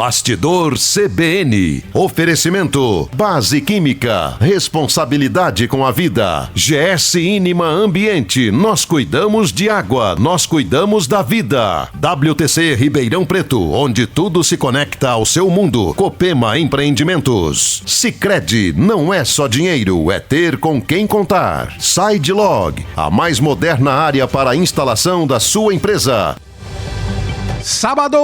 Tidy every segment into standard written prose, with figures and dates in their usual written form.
Bastidor CBN. Oferecimento Base Química. Responsabilidade com a vida. GS Inima Ambiente. Nós cuidamos de água. Nós cuidamos da vida. WTC Ribeirão Preto, onde tudo se conecta ao seu mundo. Copema Empreendimentos. Sicredi, não é só dinheiro, é ter com quem contar. SideLog, a mais moderna área para a instalação da sua empresa. Sábado,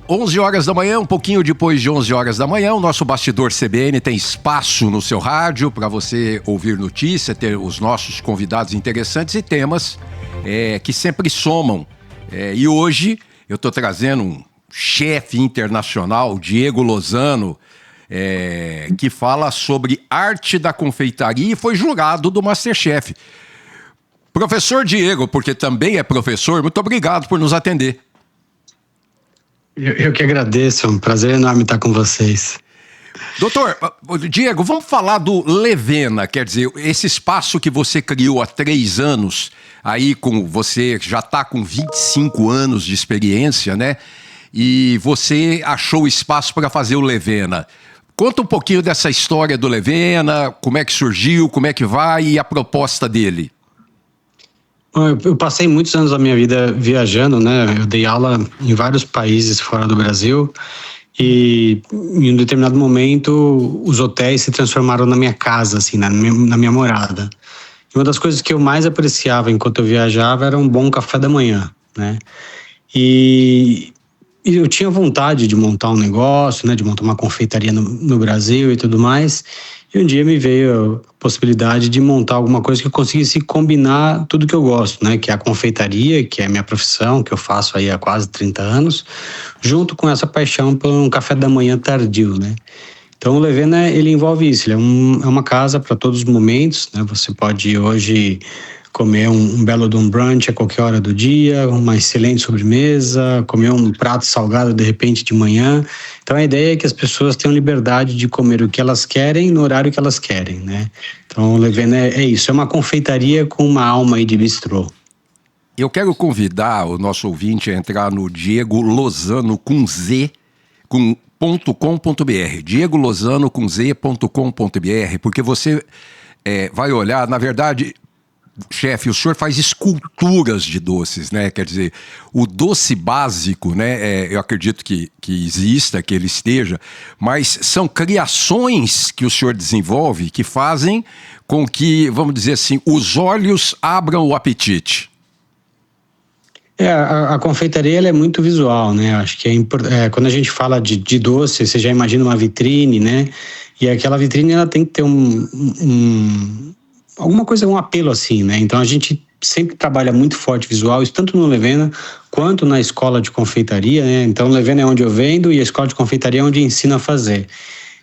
11 horas da manhã, um pouquinho depois de 11 horas da manhã, o nosso Bastidor CBN tem espaço no seu rádio para você ouvir notícia, ter os nossos convidados interessantes e temas que sempre somam. E hoje eu estou trazendo um chefe internacional, Diego Lozano, que fala sobre arte da confeitaria e foi jurado do MasterChef. Professor Diego, porque também é professor, muito obrigado por nos atender. Eu que agradeço, é um prazer enorme estar com vocês. Doutor, Diego, vamos falar do Levena, quer dizer, esse espaço que você criou há 3 anos, aí você já está com 25 anos de experiência, né? E você achou espaço para fazer o Levena. Conta um pouquinho dessa história do Levena, como é que surgiu, como é que vai e a proposta dele. Eu passei muitos anos da minha vida viajando, né? Eu dei aula em vários países fora do Brasil e em um determinado momento os hotéis se transformaram na minha casa, assim, na minha morada. E uma das coisas que eu mais apreciava enquanto eu viajava era um bom café da manhã, né? E eu tinha vontade de montar um negócio, né? De montar uma confeitaria no Brasil e tudo mais. E um dia me veio a possibilidade de montar alguma coisa que eu conseguisse combinar tudo que eu gosto, né? Que é a confeitaria, que é a minha profissão, que eu faço aí há quase 30 anos, junto com essa paixão por um café da manhã tardio, né? Então o Levena, ele envolve isso, ele é uma casa para todos os momentos, né? Você pode hoje comer um belo de um brunch a qualquer hora do dia, uma excelente sobremesa, comer um prato salgado de repente de manhã. Então a ideia é que as pessoas tenham liberdade de comer o que elas querem no horário que elas querem, né? Então o Levena é isso, é uma confeitaria com uma alma aí de bistrô. Eu quero convidar o nosso ouvinte a entrar no Diego Lozano com Z, com .com.br, Diego Lozano com Z.com.br, porque você vai olhar, na verdade... Chefe, o senhor faz esculturas de doces, né? Quer dizer, o doce básico, né? Eu acredito que exista, que ele esteja, mas são criações que o senhor desenvolve que fazem com que, vamos dizer assim, os olhos abram o apetite. A confeitaria ela é muito visual, né? Acho que quando a gente fala de doce, você já imagina uma vitrine, né? E aquela vitrine ela tem que ter alguma coisa, um apelo assim, né? Então a gente sempre trabalha muito forte visual, isso tanto no Levena quanto na escola de confeitaria, né? Então o Levena é onde eu vendo e a escola de confeitaria é onde ensino a fazer.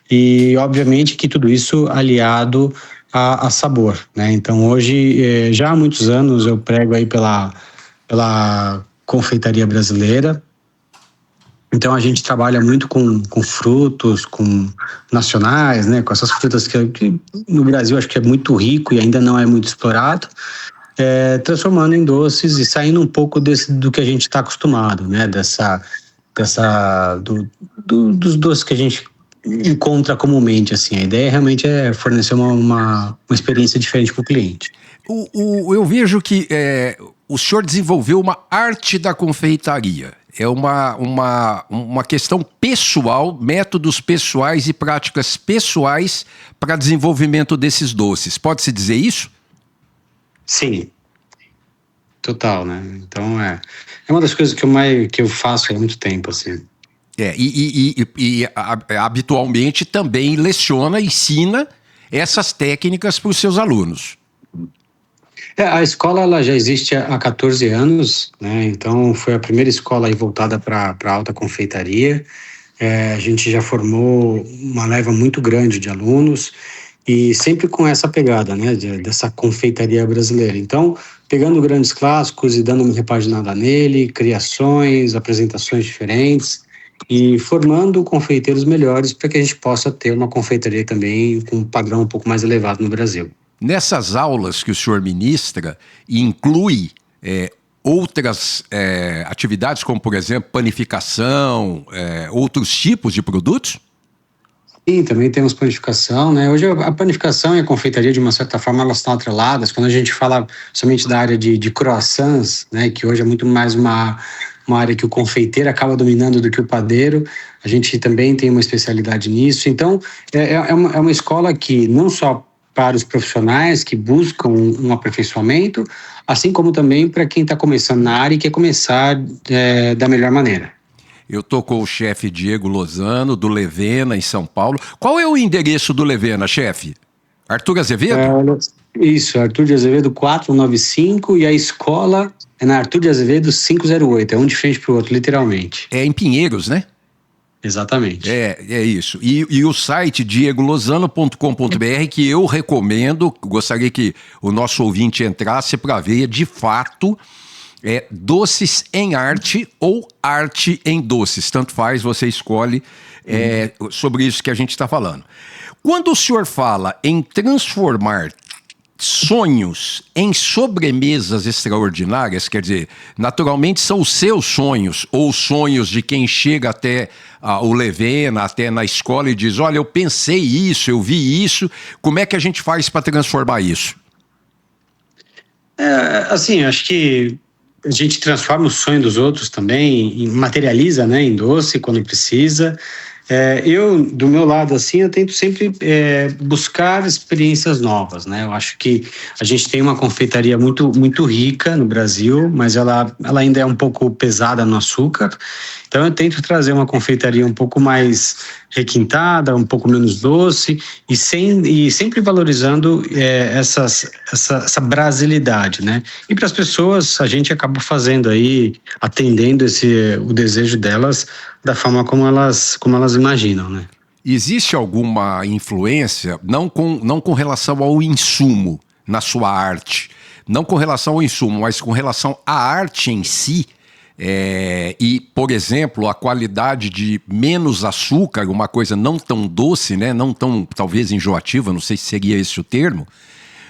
E obviamente que tudo isso aliado a sabor, né? Então hoje, já há muitos anos eu prego aí pela confeitaria brasileira. Então a gente trabalha muito com frutos, com nacionais, né? Com essas frutas que no Brasil acho que é muito rico e ainda não é muito explorado, transformando em doces e saindo um pouco do que a gente está acostumado, né? Dos doces que a gente encontra comumente, assim. A ideia realmente é fornecer uma experiência diferente para o cliente. Eu vejo que o senhor desenvolveu uma arte da confeitaria. É uma questão pessoal, métodos pessoais e práticas pessoais para desenvolvimento desses doces. Pode-se dizer isso? Sim. Total, né? Então é uma das coisas que eu faço há muito tempo, assim. Habitualmente também ensina essas técnicas para os seus alunos. A escola ela já existe há 14 anos, né? Então foi a primeira escola aí voltada para alta confeitaria. A gente já formou uma leva muito grande de alunos e sempre com essa pegada, né? Dessa confeitaria brasileira. Então, pegando grandes clássicos e dando uma repaginada nele, criações, apresentações diferentes e formando confeiteiros melhores para que a gente possa ter uma confeitaria também com um padrão um pouco mais elevado no Brasil. Nessas aulas que o senhor ministra, inclui outras atividades, como, por exemplo, panificação, outros tipos de produtos? Sim, também temos panificação, né? Hoje a panificação e a confeitaria, de uma certa forma, elas estão atreladas. Quando a gente fala somente da área de croissants, né, que hoje é muito mais uma área que o confeiteiro acaba dominando do que o padeiro, a gente também tem uma especialidade nisso. Então, é uma escola que não só para os profissionais que buscam um aperfeiçoamento, assim como também para quem está começando na área e quer começar da melhor maneira. Eu estou com o chefe Diego Lozano, do Levena, em São Paulo. Qual é o endereço do Levena, chefe? Arthur Azevedo? Isso, Arthur de Azevedo 495, e a escola é na Arthur de Azevedo 508, é um de frente para o outro, literalmente. É em Pinheiros, né? Exatamente. É isso. E o site diegolozano.com.br, que eu recomendo, gostaria que o nosso ouvinte entrasse para ver, de fato, doces em arte ou arte em doces. Tanto faz, você escolhe sobre isso que a gente está falando. Quando o senhor fala em transformar sonhos em sobremesas extraordinárias, quer dizer, naturalmente são os seus sonhos ou os sonhos de quem chega até o Levena, até na escola e diz, olha, eu pensei isso, eu vi isso, como é que a gente faz para transformar isso? Assim, acho que a gente transforma o sonho dos outros também, materializa, né, em doce quando precisa. Eu, do meu lado, assim, eu tento sempre buscar experiências novas, né? Eu acho que a gente tem uma confeitaria muito, muito rica no Brasil, mas ela ainda é um pouco pesada no açúcar. Então eu tento trazer uma confeitaria um pouco mais requintada, um pouco menos doce e sempre valorizando essa brasilidade, né? E para as pessoas a gente acaba fazendo aí, atendendo o desejo delas da forma como elas imaginam, né? Existe alguma influência, não com relação ao insumo na sua arte, não com relação ao insumo, mas com relação à arte em si? E, por exemplo, a qualidade de menos açúcar, uma coisa não tão doce, né? Não tão, talvez, enjoativa, não sei se seria esse o termo,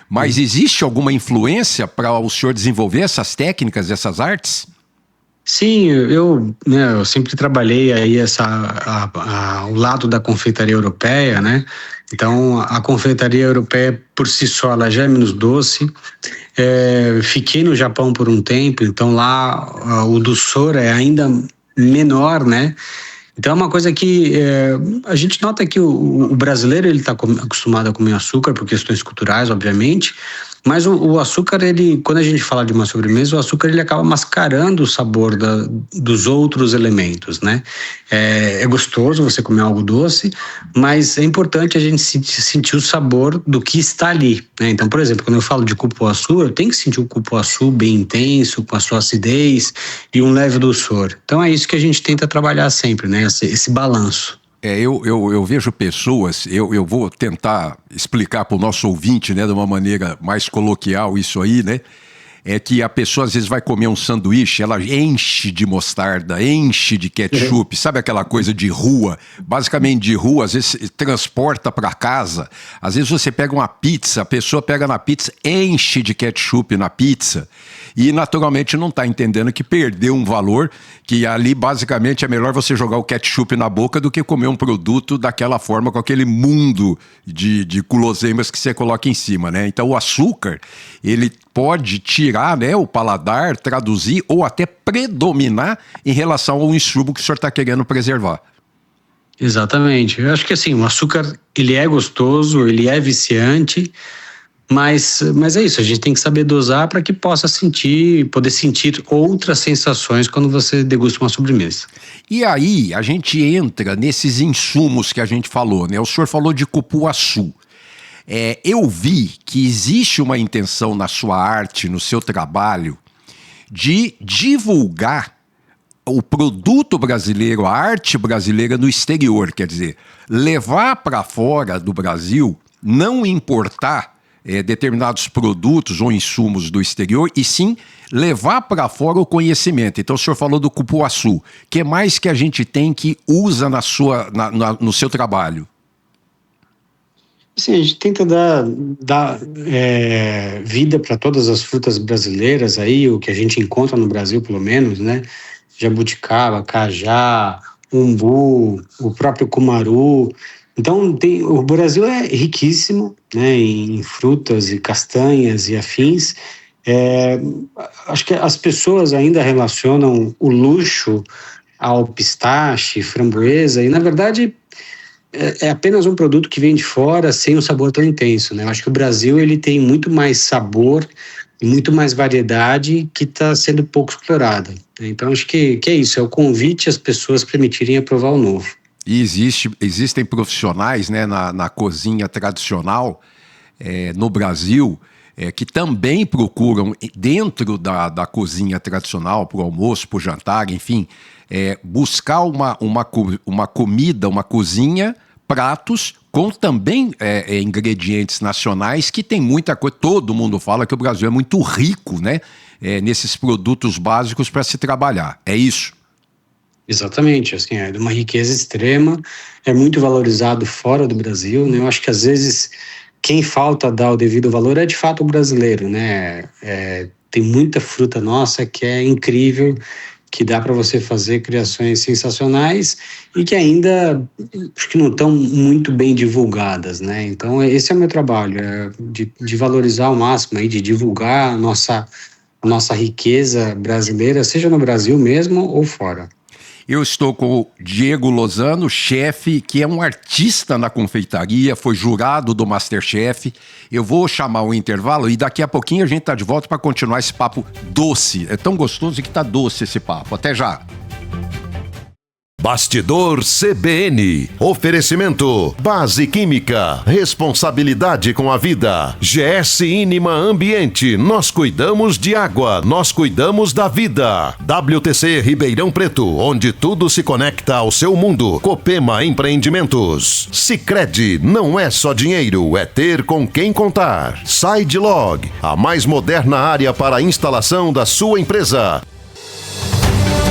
mas existe alguma influência para o senhor desenvolver essas técnicas, essas artes? Sim, eu sempre trabalhei aí o lado da confeitaria europeia, né? Então, a confeitaria europeia, por si só, ela já é menos doce. Fiquei no Japão por um tempo, então lá o doçor é ainda menor, né? Então é uma coisa que a gente nota que o brasileiro ele está acostumado a comer açúcar por questões culturais, obviamente, mas o açúcar, quando a gente fala de uma sobremesa, o açúcar ele acaba mascarando o sabor dos outros elementos, né? É gostoso você comer algo doce, mas é importante a gente sentir o sabor do que está ali, né? Então, por exemplo, quando eu falo de cupuaçu, eu tenho que sentir o cupuaçu bem intenso, com a sua acidez e um leve doçor. Então é isso que a gente tenta trabalhar sempre, né? Esse balanço. Eu vejo pessoas, eu vou tentar explicar para o nosso ouvinte, né, de uma maneira mais coloquial isso aí, né? É que a pessoa às vezes vai comer um sanduíche, ela enche de mostarda, enche de ketchup, sabe aquela coisa de rua? Basicamente de rua, às vezes transporta para casa. Às vezes você pega uma pizza, a pessoa pega na pizza, enche de ketchup na pizza e naturalmente não está entendendo que perdeu um valor, que ali basicamente é melhor você jogar o ketchup na boca do que comer um produto daquela forma, com aquele mundo de guloseimas que você coloca em cima, né? Então o açúcar, ele pode tirar, né, o paladar, traduzir ou até predominar em relação ao insumo que o senhor está querendo preservar. Exatamente. Eu acho que assim, o açúcar, ele é gostoso, ele é viciante, mas é isso, a gente tem que saber dosar para que poder sentir outras sensações quando você degusta uma sobremesa. E aí, a gente entra nesses insumos que a gente falou, né? O senhor falou de cupuaçu. Eu vi que existe uma intenção na sua arte, no seu trabalho, de divulgar o produto brasileiro, a arte brasileira no exterior, quer dizer, levar para fora do Brasil, não importar determinados produtos ou insumos do exterior, e sim levar para fora o conhecimento. Então o senhor falou do cupuaçu. O que mais que a gente tem que usa no seu trabalho? Assim, a gente tenta dar vida para todas as frutas brasileiras aí, o que a gente encontra no Brasil, pelo menos, né? Jabuticaba, cajá, umbu, o próprio cumaru. Então, o Brasil é riquíssimo, né, em frutas e castanhas e afins. Acho que as pessoas ainda relacionam o luxo ao pistache, framboesa, e na verdade é apenas um produto que vem de fora sem um sabor tão intenso, né? Eu acho que o Brasil ele tem muito mais sabor e muito mais variedade que está sendo pouco explorada. Então acho que é isso, é o convite às pessoas permitirem a provar o novo. E existem profissionais, né, na cozinha tradicional no Brasil que também procuram, dentro da cozinha tradicional, para o almoço, para o jantar, enfim, buscar uma comida, uma cozinha, pratos com também ingredientes nacionais que tem muita coisa. Todo mundo fala que o Brasil é muito rico, né, nesses produtos básicos para se trabalhar. É isso? Exatamente, assim, é de uma riqueza extrema, é muito valorizado fora do Brasil, né? Eu acho que às vezes quem falta dar o devido valor é de fato o brasileiro, né? Tem muita fruta nossa que é incrível, que dá para você fazer criações sensacionais e que ainda acho que não estão muito bem divulgadas, né? Então esse é o meu trabalho, de valorizar ao máximo, aí, de divulgar a nossa riqueza brasileira, seja no Brasil mesmo ou fora. Eu estou com o Diego Lozano, chefe, que é um artista na confeitaria, foi jurado do MasterChef. Eu vou chamar o intervalo e daqui a pouquinho a gente está de volta para continuar esse papo doce. É tão gostoso que está doce esse papo. Até já! Bastidor CBN. Oferecimento Base Química. Responsabilidade com a vida. GS Inima Ambiente. Nós cuidamos de água. Nós cuidamos da vida. WTC Ribeirão Preto, onde tudo se conecta ao seu mundo. Copema Empreendimentos. Sicredi, não é só dinheiro, é ter com quem contar. SideLog, a mais moderna área para a instalação da sua empresa.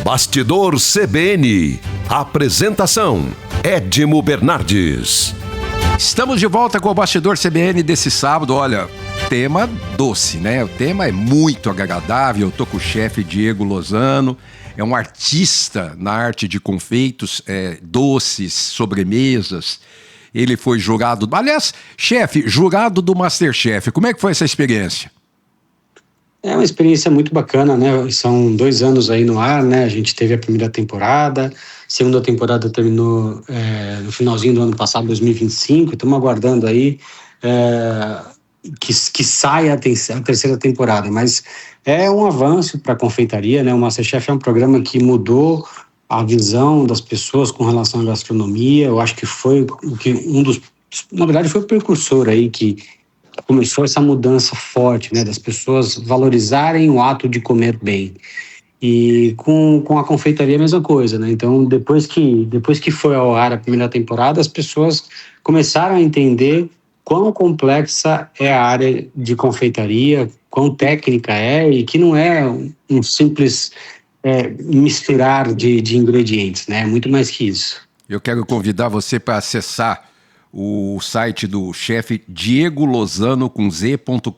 Bastidor CBN. Apresentação: Edmo Bernardes. Estamos de volta com o Bastidor CBN desse sábado. Olha, tema doce, né? O tema é muito agradável. Eu tô com o chefe Diego Lozano. É um artista na arte de confeitos, doces, sobremesas. Ele foi jurado... Aliás, chefe, jurado do MasterChef. Como é que foi essa experiência? É uma experiência muito bacana, né? São 2 anos aí no ar, né? A gente teve a primeira temporada, segunda temporada terminou no finalzinho do ano passado, 2025. Estamos aguardando aí que saia a terceira temporada. Mas é um avanço para a confeitaria, né? O MasterChef é um programa que mudou a visão das pessoas com relação à gastronomia. Eu acho que foi na verdade, foi o precursor aí que começou essa mudança forte, né, das pessoas valorizarem o ato de comer bem. E com a confeitaria a mesma coisa, né? Então, depois que foi ao ar a primeira temporada, as pessoas começaram a entender quão complexa é a área de confeitaria, quão técnica é, e que não é um simples misturar de ingredientes, né? É muito mais que isso. Eu quero convidar você para acessar o site do chefe Diego Lozano com z.com.br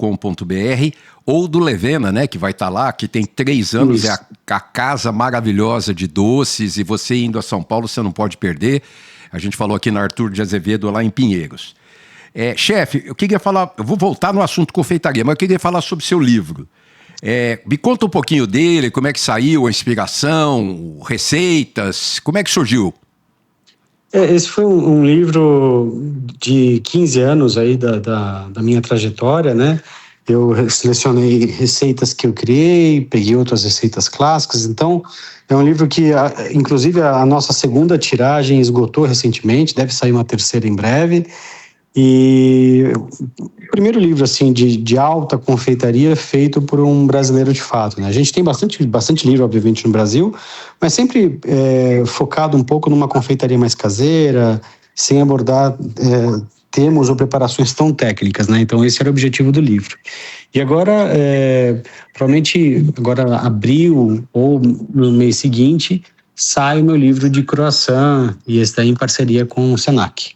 ou do Levena, né, que vai estar lá, que tem 3 anos, é a casa maravilhosa de doces, e você indo a São Paulo, você não pode perder. A gente falou aqui na Arthur de Azevedo, lá em Pinheiros. Chefe, eu queria falar, eu vou voltar no assunto confeitaria, mas eu queria falar sobre o seu livro. Me conta um pouquinho dele, como é que saiu a inspiração, receitas, como é que surgiu? Esse foi um livro de 15 anos aí da minha trajetória, né? Eu selecionei receitas que eu criei, peguei outras receitas clássicas. Então, é um livro que, inclusive, a nossa segunda tiragem esgotou recentemente, deve sair uma terceira em breve. E o primeiro livro, assim, de alta confeitaria feito por um brasileiro de fato, né? A gente tem bastante livro, obviamente, no Brasil, mas sempre focado um pouco numa confeitaria mais caseira, sem abordar termos ou preparações tão técnicas, né? Então, esse era o objetivo do livro. E agora, provavelmente, agora abril ou no mês seguinte, sai o meu livro de croissant, e esse daí em parceria com o Senac.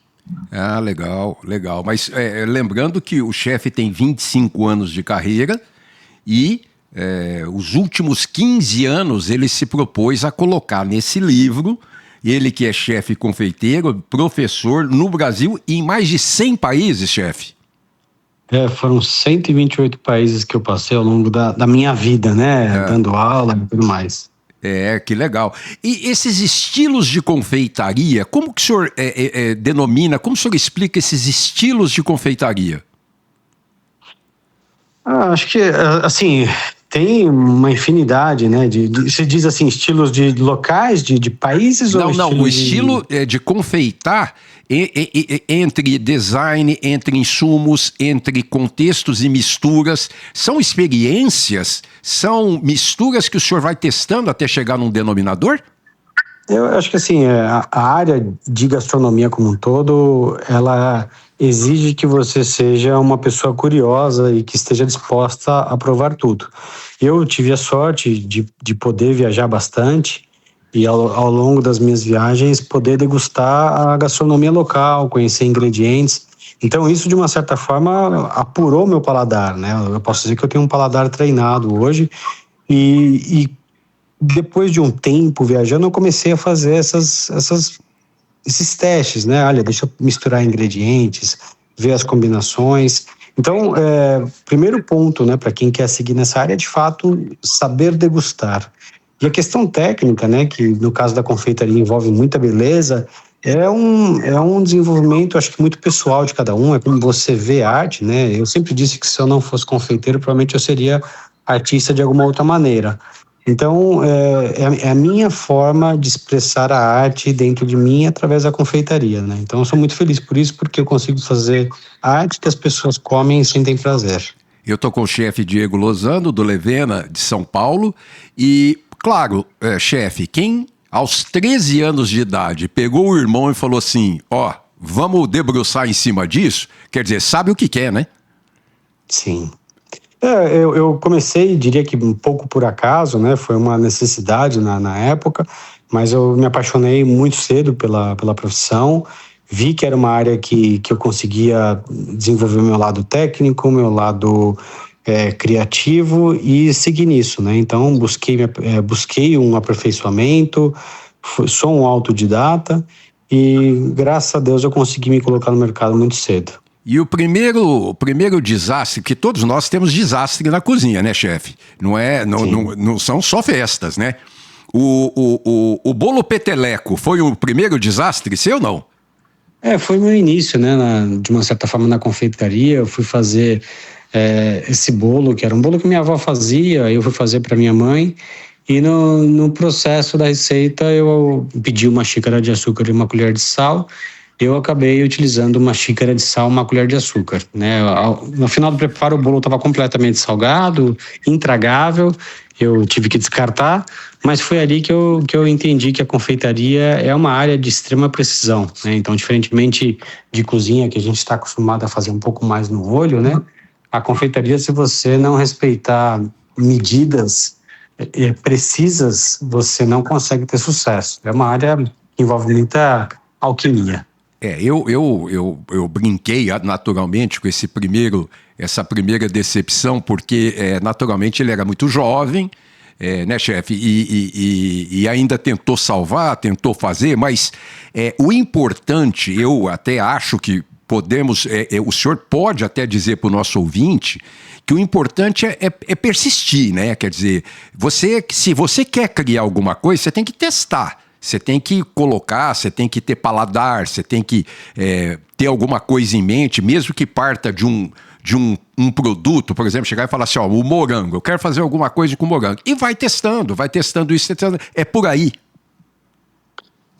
Ah, legal, legal. Mas lembrando que o chefe tem 25 anos de carreira e os últimos 15 anos ele se propôs a colocar nesse livro, ele que é chefe confeiteiro, professor no Brasil e em mais de 100 países, chefe. Foram 128 países que eu passei ao longo da minha vida, né? Dando aula e tudo mais. Que legal. E esses estilos de confeitaria, como que o senhor denomina, como o senhor explica esses estilos de confeitaria? Acho que, assim, tem uma infinidade, né? Você diz assim, estilos de locais, de países? Não, ou o estilo de confeitar entre design, entre insumos, entre contextos e misturas. São experiências, são misturas que o senhor vai testando até chegar num denominador? Eu acho que assim, a área de gastronomia como um todo, ela exige que você seja uma pessoa curiosa e que esteja disposta a provar tudo. Eu tive a sorte de poder viajar bastante e ao longo das minhas viagens poder degustar a gastronomia local, conhecer ingredientes. Então isso de uma certa forma apurou meu paladar, né? Eu posso dizer que eu tenho um paladar treinado hoje e depois de um tempo viajando eu comecei a fazer esses testes, né? Olha, deixa eu misturar ingredientes, ver as combinações. Então, primeiro ponto, né, para quem quer seguir nessa área é, de fato, saber degustar. E a questão técnica, né, que no caso da confeitaria envolve muita beleza, é um desenvolvimento, acho que muito pessoal de cada um, é como você vê a arte, né? Eu sempre disse que se eu não fosse confeiteiro, provavelmente eu seria artista de alguma outra maneira. Então, é a minha forma de expressar a arte dentro de mim através da confeitaria, né? Então, eu sou muito feliz por isso, porque eu consigo fazer arte que as pessoas comem e sentem prazer. Eu estou com o chefe Diego Lozano, do Levena, de São Paulo, e, claro, chefe, quem aos 13 anos de idade pegou o irmão e falou assim, vamos debruçar em cima disso, quer dizer, sabe o que quer, né? Sim. Eu comecei, diria que um pouco por acaso, né? Foi uma necessidade na época, mas eu me apaixonei muito cedo pela profissão, vi que era uma área que eu conseguia desenvolver o meu lado técnico, meu lado criativo e seguir nisso, né? Então, busquei um aperfeiçoamento, sou um autodidata e, graças a Deus, eu consegui me colocar no mercado muito cedo. E o primeiro desastre, que todos nós temos desastre na cozinha, né, chefe? Não são só festas, né? O bolo peteleco foi o primeiro desastre seu ou não? Foi o meu início, né? De uma certa forma na confeitaria, eu fui fazer esse bolo, que era um bolo que minha avó fazia, eu fui fazer para minha mãe, e no processo da receita eu pedi uma xícara de açúcar e uma colher de sal. Eu acabei utilizando uma xícara de sal, uma colher de açúcar, né? No final do preparo, o bolo estava completamente salgado, intragável, eu tive que descartar, mas foi ali que eu entendi que a confeitaria é uma área de extrema precisão, né? Então, diferentemente de cozinha, que a gente está acostumado a fazer um pouco mais no olho, né? A confeitaria, se você não respeitar medidas precisas, você não consegue ter sucesso. É uma área que envolve muita alquimia. Eu brinquei naturalmente com essa primeira decepção, porque naturalmente ele era muito jovem, né, chefe? E ainda tentou salvar, tentou fazer, mas o importante, eu até acho que podemos, o senhor pode até dizer para o nosso ouvinte que o importante é persistir, né? Quer dizer, se você quer criar alguma coisa, você tem que testar. Você tem que colocar, você tem que ter paladar, você tem que ter alguma coisa em mente, mesmo que parta de um produto, por exemplo, chegar e falar assim, o morango, eu quero fazer alguma coisa com morango. E vai testando isso, é por aí.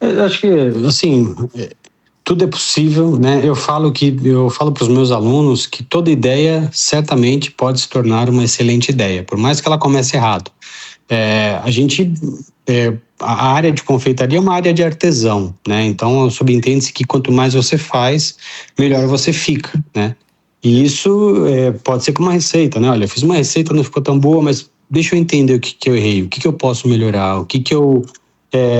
Eu acho que, assim, tudo é possível, né? Eu falo para os meus alunos que toda ideia certamente pode se tornar uma excelente ideia, por mais que ela comece errado. A área de confeitaria é uma área de artesão, né? Então, subentende-se que quanto mais você faz, melhor você fica, né? E isso pode ser com uma receita, né? Olha, eu fiz uma receita, não ficou tão boa, mas deixa eu entender o que eu errei, o que eu posso melhorar, o que eu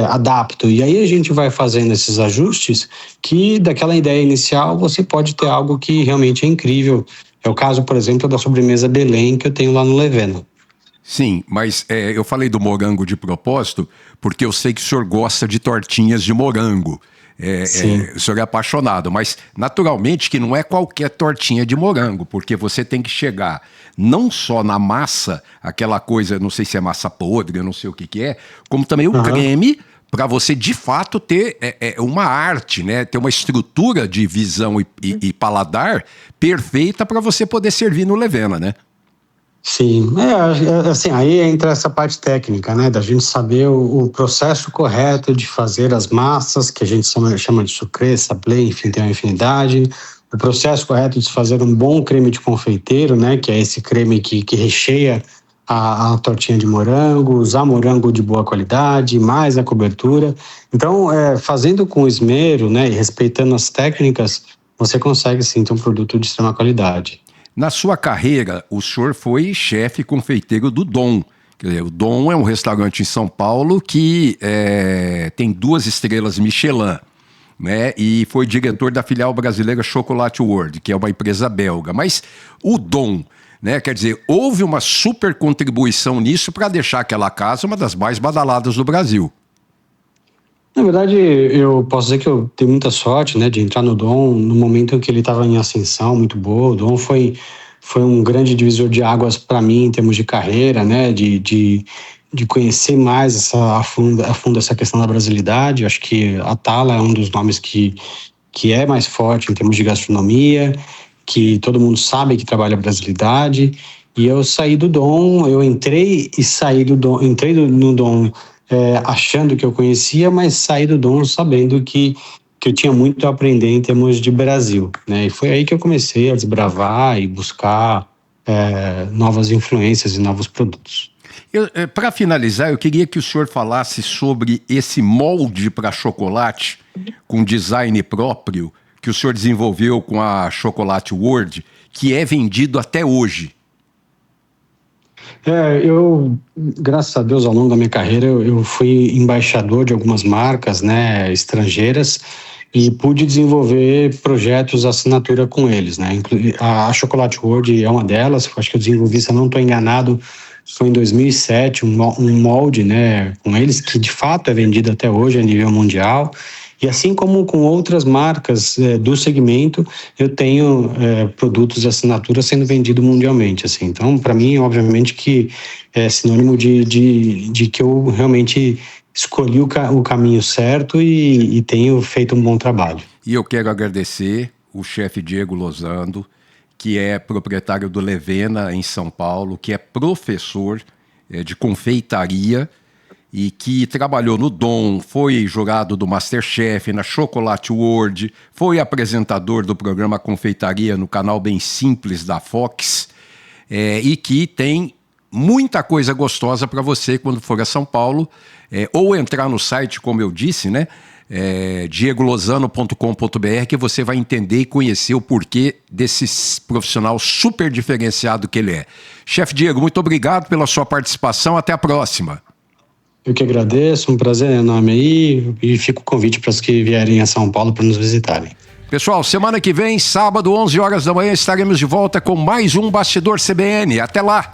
adapto. E aí a gente vai fazendo esses ajustes que daquela ideia inicial você pode ter algo que realmente é incrível. É o caso, por exemplo, da sobremesa Belém que eu tenho lá no Levena. Sim, mas eu falei do morango de propósito porque eu sei que o senhor gosta de tortinhas de morango. O senhor é apaixonado, mas naturalmente que não é qualquer tortinha de morango, porque você tem que chegar não só na massa, aquela coisa, não sei se é massa podre, eu não sei o que é, como também o creme, para você de fato ter uma arte, né? Ter uma estrutura de visão e paladar perfeita para você poder servir no Levena, né? Sim, assim, aí entra essa parte técnica, né, da gente saber o processo correto de fazer as massas, que a gente chama de sucrê, sablé, enfim, tem uma infinidade, o processo correto de fazer um bom creme de confeiteiro, né, que é esse creme que recheia a tortinha de morango, usar morango de boa qualidade, mais a cobertura. Então, fazendo com esmero, né, e respeitando as técnicas, você consegue sim ter um produto de extrema qualidade. Na sua carreira, o senhor foi chefe confeiteiro do Dom. Quer dizer, o Dom é um restaurante em São Paulo que tem 2 estrelas Michelin, né? E foi diretor da filial brasileira Chocolate World, que é uma empresa belga. Mas o Dom, né? Quer dizer, houve uma super contribuição nisso para deixar aquela casa uma das mais badaladas do Brasil. Na verdade, eu posso dizer que eu tenho muita sorte, né, de entrar no Dom no momento em que ele estava em ascensão muito boa. O Dom foi um grande divisor de águas para mim em termos de carreira, né, de conhecer mais a fundo essa questão da brasilidade. Eu acho que a Tala é um dos nomes que é mais forte em termos de gastronomia, que todo mundo sabe que trabalha a brasilidade. E eu saí do Dom, eu entrei e saí do Dom, no Dom achando que eu conhecia, mas saí do Dom sabendo que eu tinha muito a aprender em termos de Brasil, né? E foi aí que eu comecei a desbravar e buscar novas influências e novos produtos. Para finalizar, eu queria que o senhor falasse sobre esse molde para chocolate com design próprio que o senhor desenvolveu com a Chocolate World, que é vendido até hoje. Eu, graças a Deus, ao longo da minha carreira, eu fui embaixador de algumas marcas, né, estrangeiras, e pude desenvolver projetos assinatura com eles, né? A Chocolate World é uma delas, acho que eu desenvolvi, se eu não estou enganado, foi em 2007, um molde, né, com eles, que de fato é vendido até hoje a nível mundial. E assim como com outras marcas do segmento, eu tenho produtos de assinatura sendo vendido mundialmente. Assim. Então, para mim, obviamente que é sinônimo de que eu realmente escolhi o caminho certo e tenho feito um bom trabalho. E eu quero agradecer o chefe Diego Lozando, que é proprietário do Levena em São Paulo, que é professor de confeitaria, e que trabalhou no Dom, foi jurado do MasterChef, na Chocolate World, foi apresentador do programa Confeitaria no canal Bem Simples da Fox, e que tem muita coisa gostosa para você quando for a São Paulo, ou entrar no site, como eu disse, né? diegolozano.com.br, que você vai entender e conhecer o porquê desse profissional super diferenciado que ele é. Chefe Diego, muito obrigado pela sua participação, até a próxima. Eu que agradeço, um prazer enorme aí, e fica o convite para os que vierem a São Paulo para nos visitarem. Pessoal, semana que vem, sábado, 11 horas da manhã, estaremos de volta com mais um Bastidor CBN. Até lá!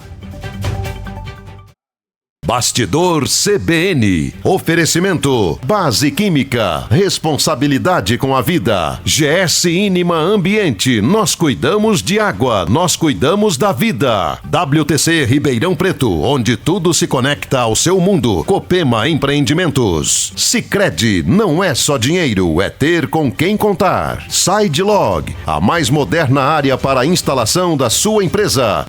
Bastidor CBN. Oferecimento Base Química. Responsabilidade com a vida. GS Inima Ambiente. Nós cuidamos de água. Nós cuidamos da vida. WTC Ribeirão Preto, onde tudo se conecta ao seu mundo. Copema Empreendimentos. Sicredi, não é só dinheiro, é ter com quem contar. SideLog, a mais moderna área para a instalação da sua empresa.